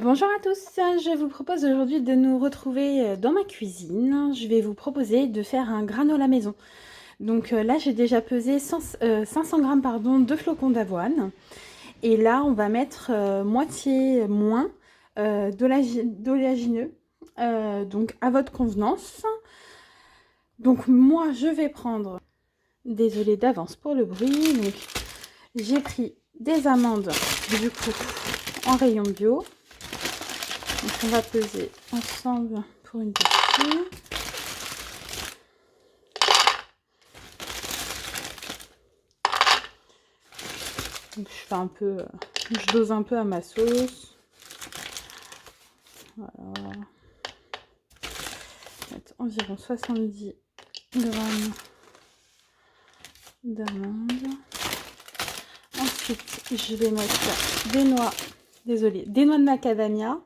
Bonjour à tous, je vous propose aujourd'hui de nous retrouver dans ma cuisine. Je vais vous proposer de faire un granola maison. Donc là, j'ai déjà pesé 500 grammes de flocons d'avoine. Et là, on va mettre moitié moins d'oléagineux, donc à votre convenance. Donc moi, je vais prendre, désolée d'avance pour le bruit, donc j'ai pris des amandes du coup en rayon bio. Donc on va peser ensemble pour une partie. Donc je fais un peu, je dose un peu à ma sauce. Voilà. Mettre environ 70 grammes d'amandes. Ensuite, je vais mettre des noix, des noix de macadamia.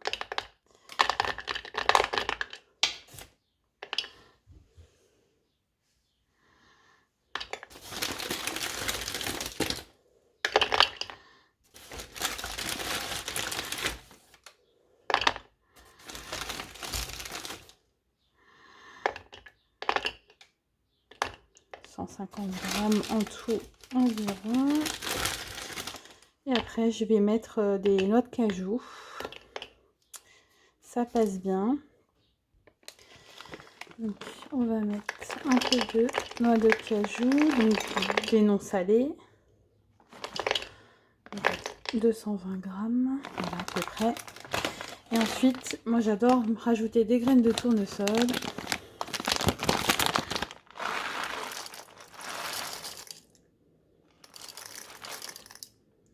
150 grammes en tout environ. Et après, je vais mettre des noix de cajou. Ça passe bien. Donc, on va mettre un peu de noix de cajou, donc des non salés. 220 grammes, voilà à peu près. Et ensuite, moi j'adore rajouter des graines de tournesol.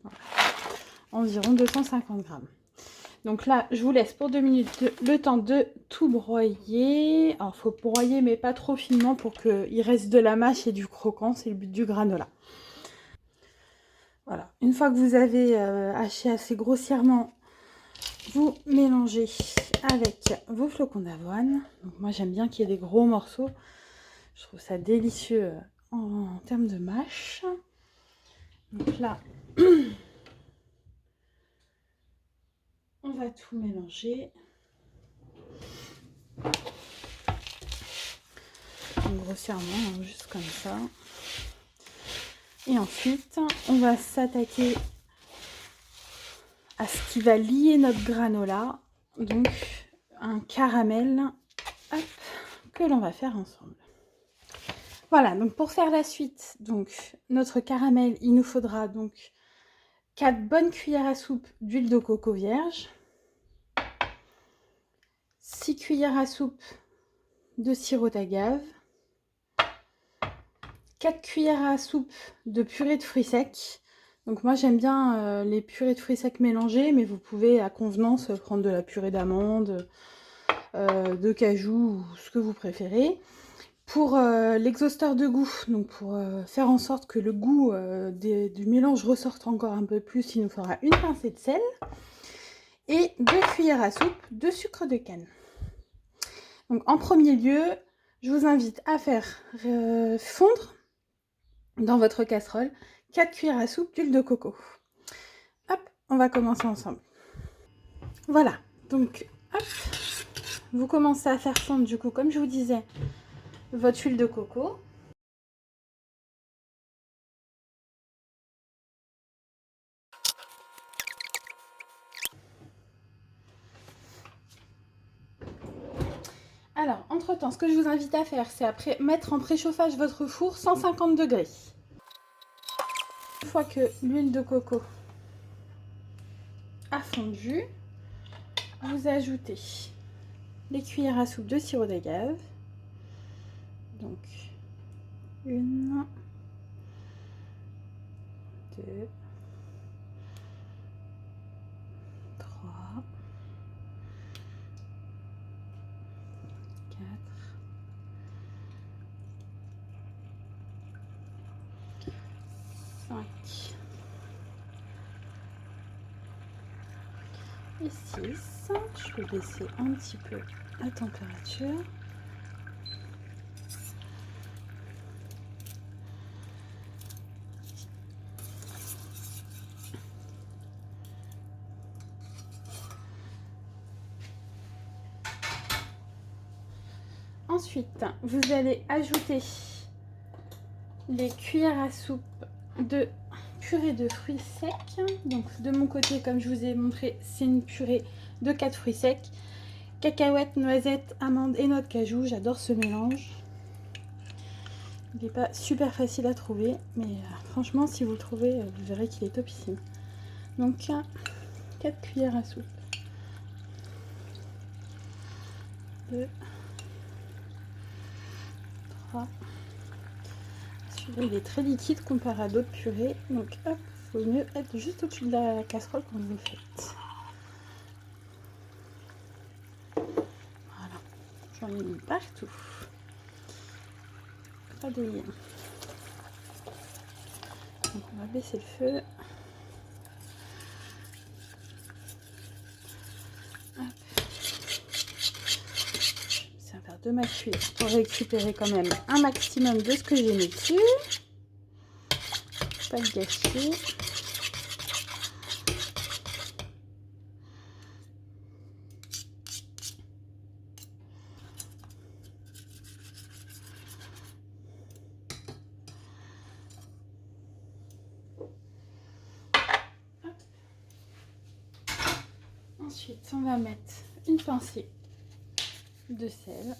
Voilà. Environ 250 grammes. Donc là, je vous laisse pour 2 minutes le temps de tout broyer. Alors, il faut broyer, mais pas trop finement pour qu'il reste de la mâche et du croquant. C'est le but du granola. Voilà. Une fois que vous avez haché assez grossièrement, vous mélangez avec vos flocons d'avoine. Donc moi, j'aime bien qu'il y ait des gros morceaux. Je trouve ça délicieux en termes de mâche. Donc là, on va tout mélanger. Donc, grossièrement, juste comme ça. Et ensuite, on va s'attaquer à ce qui va lier notre granola. Donc, un caramel, hop, que l'on va faire ensemble. Voilà, donc pour faire la suite, donc notre caramel, il nous faudra donc 4 bonnes cuillères à soupe d'huile de coco vierge, 6 cuillères à soupe de sirop d'agave, 4 cuillères à soupe de purée de fruits secs. Donc moi j'aime bien les purées de fruits secs mélangées, mais vous pouvez à convenance prendre de la purée d'amandes, de cajou, ou ce que vous préférez. Pour l'exhausteur de goût, donc pour faire en sorte que le goût du mélange ressorte encore un peu plus, il nous faudra une pincée de sel et 2 cuillères à soupe de sucre de canne. Donc en premier lieu, je vous invite à faire fondre dans votre casserole 4 cuillères à soupe d'huile de coco. Hop, on va commencer ensemble. Voilà, donc hop, vous commencez à faire fondre du coup, comme je vous disais, votre huile de coco. Alors, entre-temps, ce que je vous invite à faire, c'est après mettre en préchauffage votre four 150 degrés. Une fois que l'huile de coco a fondu, vous ajoutez les cuillères à soupe de sirop d'agave. Donc, 1, 2, 3, 4, 5 et 6. Je vais baisser un petit peu la température. Ensuite, vous allez ajouter les cuillères à soupe de purée de fruits secs. Donc de mon côté, comme je vous ai montré, c'est une purée de 4 fruits secs. Cacahuètes, noisettes, amandes et noix de cajou. J'adore ce mélange. Il n'est pas super facile à trouver, mais franchement, si vous le trouvez, vous verrez qu'il est topissime. Donc 4 cuillères à soupe. 2, 3. Il est très liquide comparé à d'autres purées, donc hop, il vaut mieux être juste au-dessus de la casserole quand vous le faites. Voilà, j'en ai mis partout. Pas de lien. Donc on va baisser le feu. Ça va faire 2 ma cuillère pour récupérer quand même un maximum de ce que j'ai mis dessus. Pas le gâcher. Ensuite, on va mettre une pincée de sel.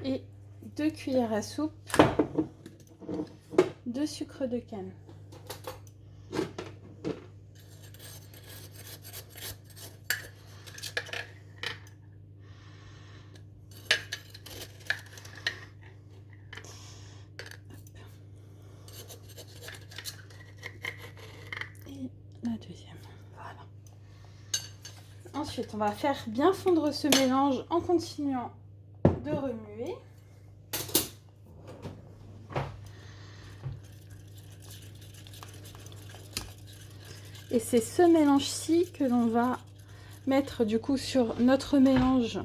Et 2 cuillères à soupe de sucre de canne. Et la deuxième. Voilà. Ensuite, on va faire bien fondre ce mélange en continuant de remuer. Et c'est ce mélange-ci que l'on va mettre du coup sur notre mélange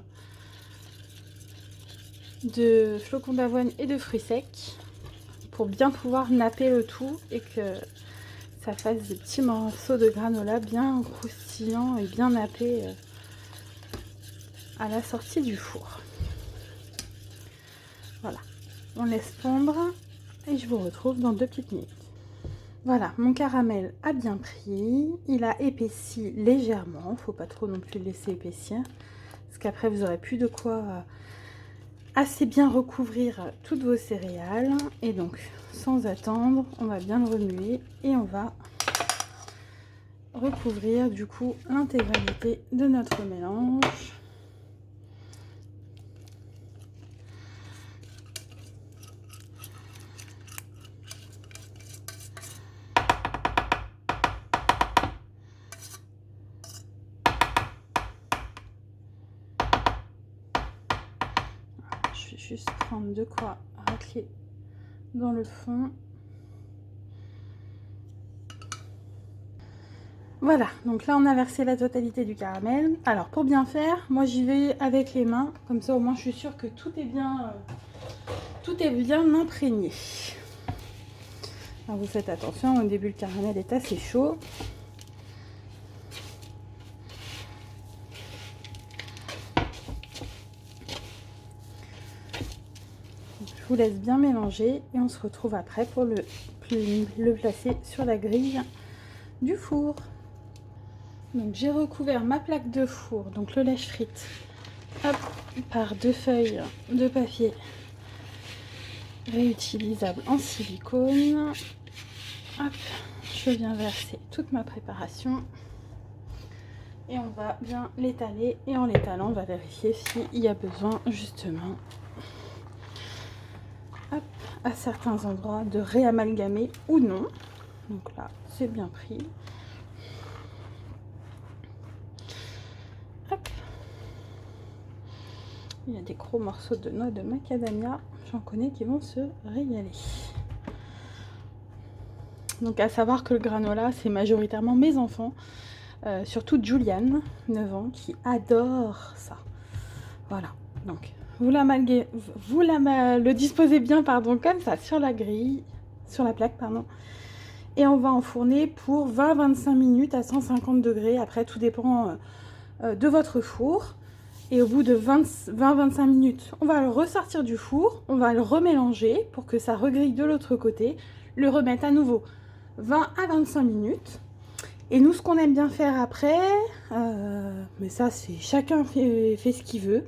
de flocons d'avoine et de fruits secs pour bien pouvoir napper le tout et que ça fasse des petits morceaux de granola bien croustillants et bien nappés à la sortie du four. Voilà, on laisse fondre et je vous retrouve dans 2 petites minutes. Voilà, mon caramel a bien pris, il a épaissi légèrement, faut pas trop non plus le laisser épaissir, parce qu'après vous aurez plus de quoi assez bien recouvrir toutes vos céréales. Et donc, sans attendre, on va bien le remuer et on va recouvrir du coup l'intégralité de notre mélange. Je vais juste prendre de quoi racler dans le fond. Voilà, donc là on a versé la totalité du caramel. Alors pour bien faire, moi j'y vais avec les mains, comme ça au moins je suis sûre que tout est bien imprégné. Alors vous faites attention, au début le caramel est assez chaud. Je vous laisse bien mélanger et on se retrouve après pour le placer sur la grille du four. Donc j'ai recouvert ma plaque de four, donc le lèche-frite, par 2 feuilles de papier réutilisable en silicone. Hop, je viens verser toute ma préparation et on va bien l'étaler, et en l'étalant on va vérifier s'il y a besoin justement à certains endroits de réamalgamer ou non. Donc là c'est bien pris. Hop. Il y a des gros morceaux de noix de macadamia, j'en connais qui vont se régaler. Donc à savoir que le granola c'est majoritairement mes enfants, surtout Juliane, 9 ans, qui adore ça. Voilà, donc le disposez bien, pardon, comme ça sur la grille, sur la plaque, pardon. Et on va enfourner pour 20-25 minutes à 150 degrés. Après, tout dépend de votre four. Et au bout de 20-25 minutes, on va le ressortir du four. On va le remélanger pour que ça regrille de l'autre côté. Le remettre à nouveau 20 à 25 minutes. Et nous, ce qu'on aime bien faire après, mais ça, c'est chacun fait ce qu'il veut.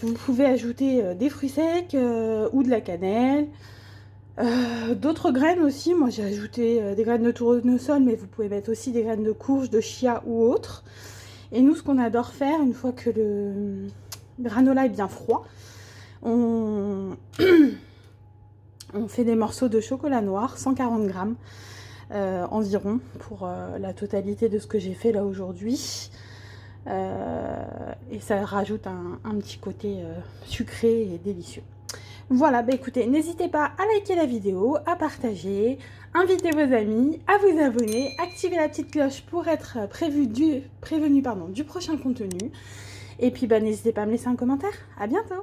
Vous pouvez ajouter des fruits secs ou de la cannelle. D'autres graines aussi, moi j'ai ajouté des graines de tournesol, mais vous pouvez mettre aussi des graines de courge, de chia ou autre. Et nous, ce qu'on adore faire, une fois que le granola est bien froid, on fait des morceaux de chocolat noir, 140 grammes environ, pour la totalité de ce que j'ai fait là aujourd'hui. Et ça rajoute un petit côté sucré et délicieux. Voilà, bah écoutez, n'hésitez pas à liker la vidéo, à partager, inviter vos amis, à vous abonner, activer la petite cloche pour être prévenu du prochain contenu. Et puis bah n'hésitez pas à me laisser un commentaire. À bientôt!